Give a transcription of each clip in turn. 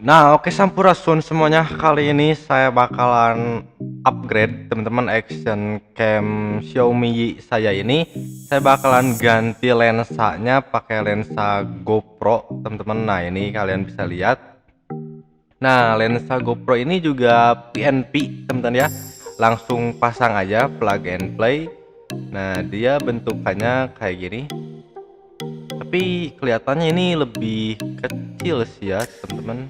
Nah, oke Sampurasun semuanya. Kali ini saya bakalan upgrade teman-teman action cam Xiaomi Y saya ini. Saya bakalan ganti lensanya pakai lensa GoPro, teman-teman. Nah, ini kalian bisa lihat. Nah, lensa GoPro ini juga PNP, teman-teman ya. Langsung pasang aja plug and play. Nah, dia bentukannya kayak gini. Tapi kelihatannya ini lebih kecil sih ya, teman-teman.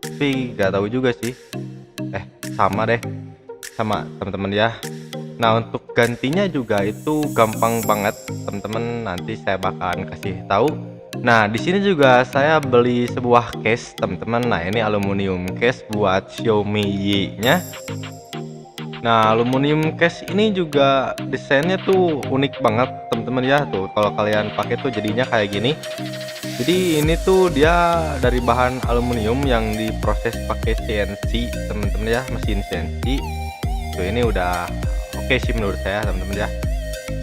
Tapi nggak tahu juga sih. Sama deh, sama teman-teman ya. Nah, untuk gantinya juga itu gampang banget, teman-teman. Nanti saya bakalan kasih tahu. Nah, di sini juga saya beli sebuah case, teman-teman. Nah, ini aluminium case buat Xiaomi Y-nya. Nah, aluminium case ini juga desainnya tuh unik banget, teman-teman ya. Tuh, kalau kalian pakai tuh jadinya kayak gini. Jadi ini tuh dia dari bahan aluminium yang diproses pakai CNC, teman-teman ya, mesin CNC. Tuh ini udah oke sih menurut saya, teman-teman ya.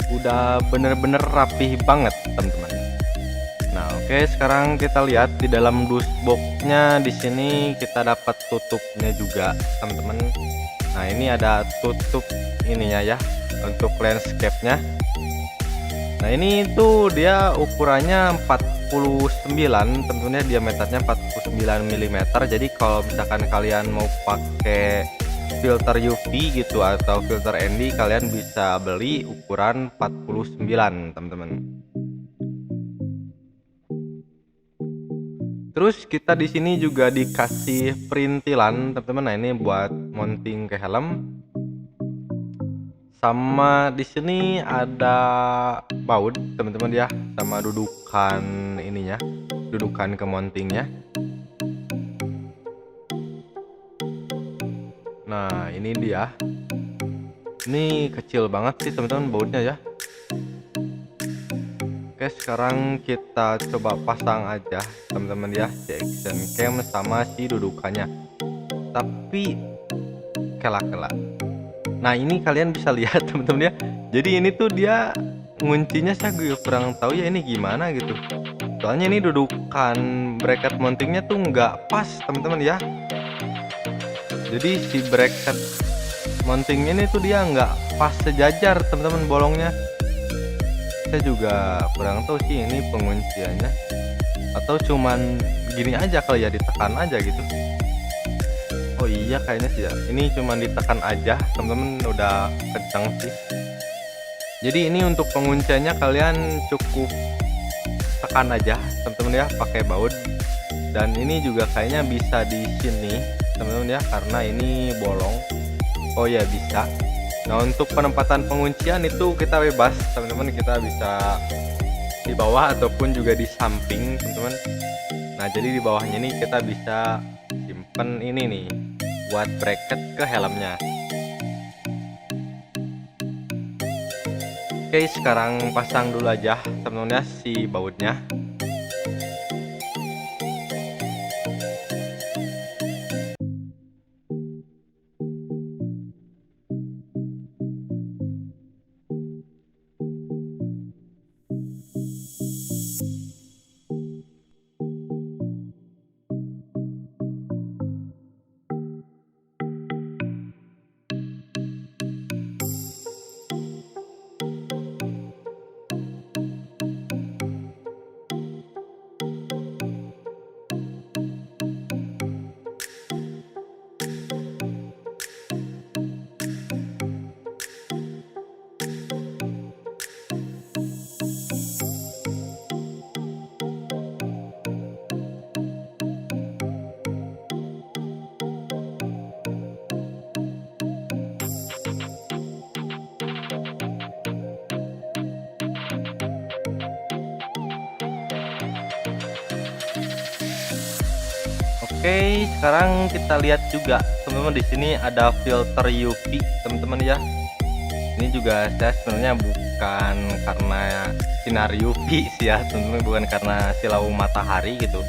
Udah bener-bener rapih banget, teman-teman. Nah, oke, sekarang kita lihat di dalam dus boxnya. Di sini kita dapat tutupnya juga, teman-teman. Nah, ini ada tutup ininya ya untuk landscape-nya. Nah, ini tuh dia ukurannya 49, tentunya diameternya 49 mm. Jadi kalau misalkan kalian mau pakai filter UV gitu atau filter ND, kalian bisa beli ukuran 49, teman-teman. Terus kita di sini juga dikasih perintilan, teman-teman. Nah, ini buat mounting ke helm. Sama di sini ada baut, teman-teman ya, sama dudukan ininya, dudukan ke mountingnya. Nah, ini dia. Ini kecil banget sih, teman-teman, bautnya ya. Oke, sekarang kita coba pasang aja, teman-teman ya, si action cam sama si dudukannya. Tapi kelak-kelak. Nah, ini kalian bisa lihat, teman-teman ya. Jadi ini tuh dia nguncinya saya juga kurang tahu ya ini gimana gitu. Soalnya ini dudukan bracket mountingnya tuh nggak pas, teman-teman ya. Jadi si bracket mountingnya ini tuh dia nggak pas sejajar, teman-teman, bolongnya. Saya juga kurang tahu sih ini pengunciannya, atau cuman gini aja kali ya, ditekan aja gitu. Oh iya, kayaknya sih ya, ini cuman ditekan aja, teman-teman, udah kencang sih. Jadi ini untuk pengunciannya kalian cukup tekan aja, teman-teman ya, pakai baut. Dan ini juga kayaknya bisa di sini, teman-teman ya, karena ini bolong. Oh ya, bisa. Nah, untuk penempatan penguncian itu kita bebas, teman-teman. Kita bisa di bawah ataupun juga di samping, teman-teman. Nah, jadi di bawahnya ini kita bisa simpen ini nih buat bracket ke helmnya. Oke, sekarang pasang dulu aja, teman-teman ya, si bautnya. Oke, sekarang kita lihat juga, teman-teman, di sini ada filter UV, teman-teman ya. Ini juga saya sebenarnya bukan karena sinar UV sih ya, teman-teman, bukan karena silau matahari gitu.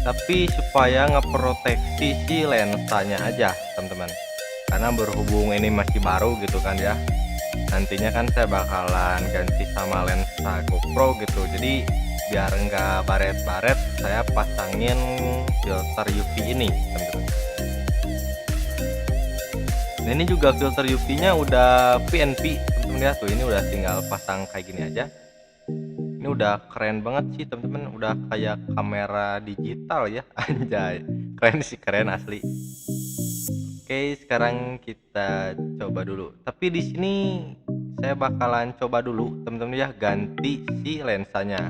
Tapi supaya ngeproteksi si lensanya aja, teman-teman. Karena berhubung ini masih baru gitu kan ya. Nantinya kan saya bakalan ganti sama lensa GoPro gitu. Jadi biar enggak baret-baret saya pasangin filter UV ini teman-teman. Nah ini juga filter UV nya udah PNP teman-teman ya, tuh ini udah tinggal pasang kayak gini aja. Ini udah keren banget sih teman-teman, udah kayak kamera digital ya. Anjay, keren sih, keren asli. Oke, sekarang kita coba dulu. Tapi di sini saya bakalan coba dulu teman-teman ya, ganti si lensanya.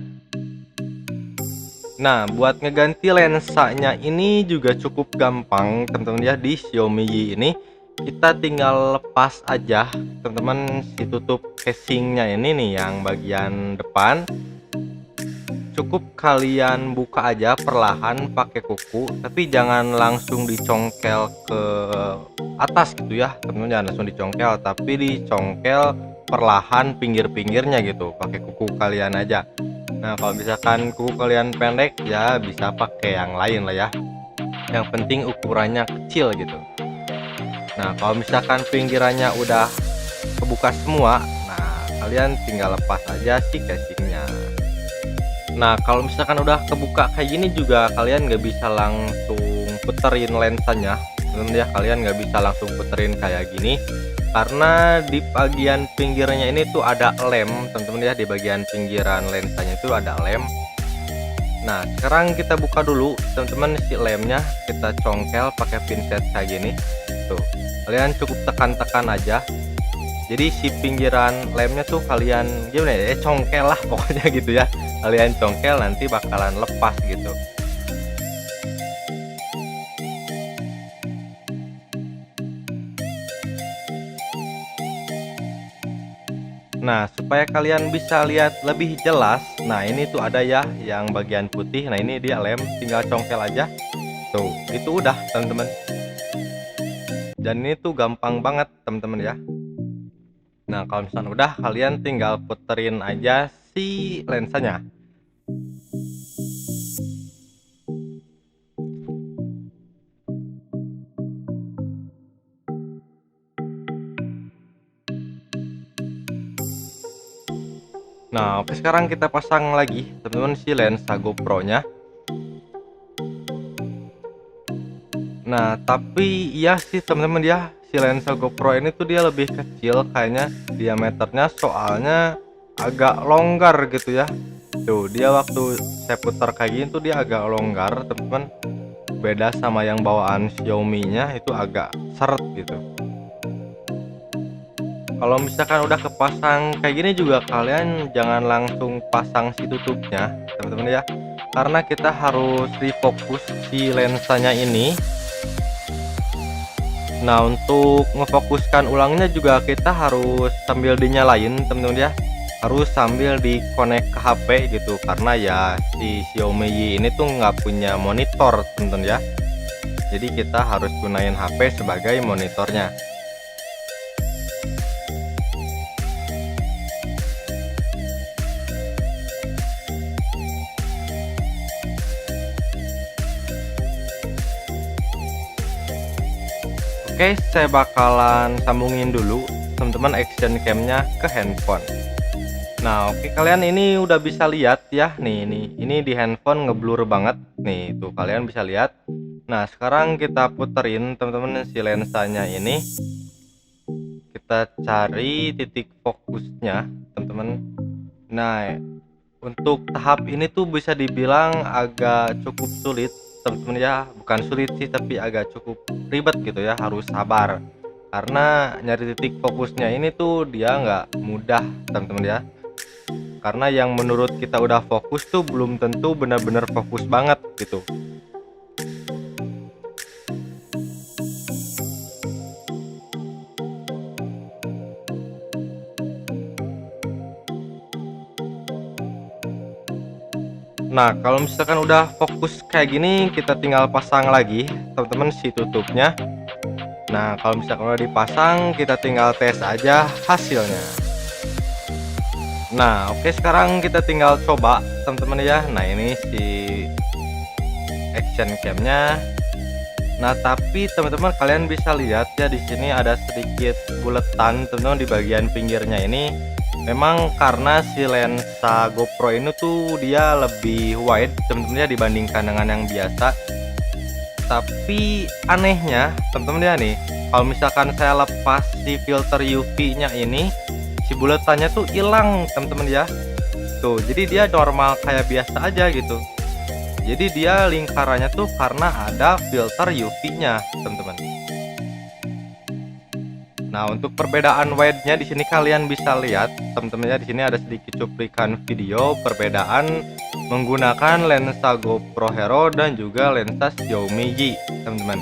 Nah, buat ngeganti lensanya ini juga cukup gampang teman-teman ya. Di Xiaomi Y ini kita tinggal lepas aja teman-teman si tutup casingnya ini nih, yang bagian depan. Cukup kalian buka aja perlahan pakai kuku, tapi jangan langsung dicongkel ke atas gitu ya teman-teman, jangan langsung dicongkel, tapi dicongkel perlahan pinggir-pinggirnya gitu pakai kuku kalian aja. Nah kalau misalkan kuku kalian pendek ya bisa pakai yang lain lah ya, yang penting ukurannya kecil gitu. Nah kalau misalkan pinggirannya udah kebuka semua, nah kalian tinggal lepas aja si casingnya. Nah kalau misalkan udah kebuka kayak gini juga kalian nggak bisa langsung puterin lensanya teman-teman ya, kalian nggak bisa langsung puterin kayak gini karena di bagian pinggirnya ini tuh ada lem teman-teman ya, di bagian pinggiran lensanya itu ada lem. Nah sekarang kita buka dulu teman-teman si lemnya, kita congkel pakai pinset kayak gini tuh, kalian cukup tekan-tekan aja. Jadi si pinggiran lemnya tuh kalian gimana ya, congkel lah pokoknya gitu ya, kalian congkel nanti bakalan lepas gitu. Nah supaya kalian bisa lihat lebih jelas, nah ini tuh ada ya yang bagian putih, nah ini dia lem, tinggal congkel aja tuh, itu udah teman-teman. Dan ini tuh gampang banget teman-teman ya. Nah kalau misalnya udah, kalian tinggal puterin aja si lensanya. Nah oke, sekarang kita pasang lagi teman-teman si lensa GoPro nya. Nah tapi iya sih teman-teman ya, si lensa GoPro ini tuh dia lebih kecil kayaknya diameternya, soalnya agak longgar gitu ya. Tuh dia waktu saya putar kayak gini tuh dia agak longgar teman-teman, beda sama yang bawaan Xiaomi nya itu agak seret gitu. Kalau misalkan udah kepasang kayak gini juga kalian jangan langsung pasang si tutupnya teman-teman ya, karena kita harus refokus si lensanya ini. Nah untuk ngefokuskan ulangnya juga kita harus sambil dinyalain teman-teman ya, harus sambil dikonek ke HP gitu, karena ya si Xiaomi Y ini tuh nggak punya monitor teman-teman ya, jadi kita harus gunain HP sebagai monitornya. Oke, saya bakalan sambungin dulu teman-teman action camnya ke handphone. Nah oke, kalian ini udah bisa lihat ya, nih ini di handphone ngeblur banget nih, tuh kalian bisa lihat. Nah sekarang kita puterin teman-teman si lensanya ini, kita cari titik fokusnya teman-teman. Nah untuk tahap ini tuh bisa dibilang agak cukup sulit teman-teman ya, bukan sulit sih tapi agak cukup ribet gitu ya, harus sabar karena nyari titik fokusnya ini tuh dia nggak mudah teman-teman ya, karena yang menurut kita udah fokus tuh belum tentu benar-benar fokus banget gitu. Nah kalau misalkan udah fokus kayak gini, kita tinggal pasang lagi teman-teman si tutupnya. Nah kalau misalkan udah dipasang, kita tinggal tes aja hasilnya. Nah oke, sekarang kita tinggal coba teman-teman ya. Nah ini si action camnya. Nah tapi teman-teman kalian bisa lihat ya, di sini ada sedikit buletan teman-teman di bagian pinggirnya ini. Memang karena si lensa GoPro ini tuh dia lebih wide teman-teman ya dibandingkan dengan yang biasa. Tapi anehnya teman-teman ya nih, kalau misalkan saya lepas si filter UV-nya ini, si buletannya tuh hilang teman-teman ya. Tuh, jadi dia normal kayak biasa aja gitu. Jadi dia lingkarannya tuh karena ada filter UV-nya, teman-teman. Nah, untuk perbedaan wide-nya di sini kalian bisa lihat, teman-teman ya, di sini ada sedikit cuplikan video perbedaan menggunakan lensa GoPro Hero dan juga lensa Xiaomi Yi, teman-teman.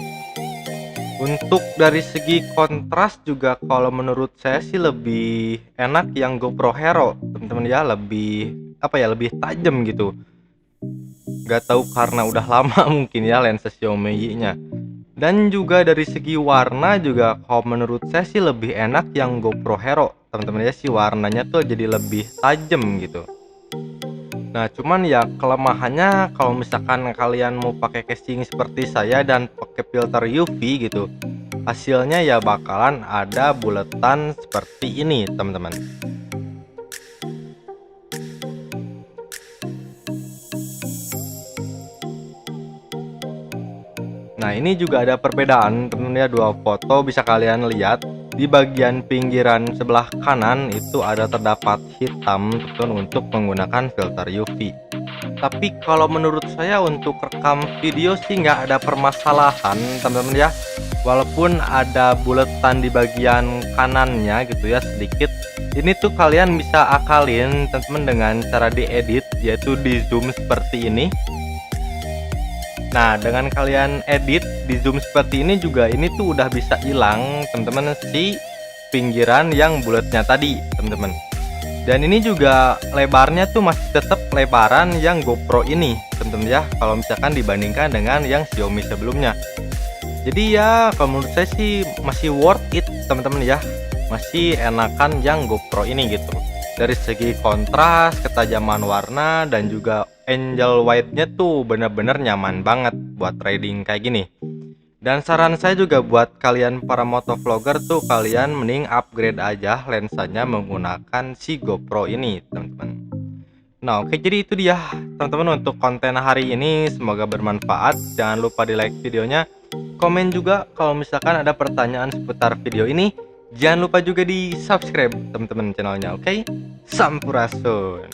Untuk dari segi kontras juga kalau menurut saya sih lebih enak yang GoPro Hero, teman-teman ya, lebih apa ya, lebih tajam gitu. Nggak tahu karena udah lama mungkin ya lensa Xiaomi Yi-nya. Dan juga dari segi warna juga kalau menurut saya sih lebih enak yang GoPro Hero, teman-teman ya, sih warnanya tuh jadi lebih tajam gitu. Nah, cuman ya kelemahannya kalau misalkan kalian mau pakai casing seperti saya dan pakai filter UV gitu, hasilnya ya bakalan ada buletan seperti ini, teman-teman. Nah, ini juga ada perbedaan temen ya, dua foto bisa kalian lihat. Di bagian pinggiran sebelah kanan itu ada terdapat hitam teman untuk menggunakan filter UV. Tapi kalau menurut saya untuk rekam video sih nggak ada permasalahan teman-teman ya. Walaupun ada buletan di bagian kanannya gitu ya sedikit. Ini tuh kalian bisa akalin teman-teman dengan cara diedit, yaitu di zoom seperti ini. Nah, dengan kalian edit di zoom seperti ini juga ini tuh udah bisa hilang teman-teman si pinggiran yang bulatnya tadi, teman-teman. Dan ini juga lebarnya tuh masih tetap lebaran yang GoPro ini, teman-teman ya. Kalau misalkan dibandingkan dengan yang Xiaomi sebelumnya. Jadi ya kalau menurut saya sih masih worth it, teman-teman ya. Masih enakan yang GoPro ini gitu. Dari segi kontras, ketajaman warna, dan juga angel wide-nya tuh bener-bener nyaman banget buat riding kayak gini. Dan saran saya juga buat kalian para motovlogger tuh kalian mending upgrade aja lensanya menggunakan si GoPro ini, teman-teman. Nah, oke, jadi itu dia teman-teman untuk konten hari ini, semoga bermanfaat. Jangan lupa di like videonya, komen juga kalau misalkan ada pertanyaan seputar video ini. Jangan lupa juga di subscribe teman-teman channelnya, oke? Sampurasun.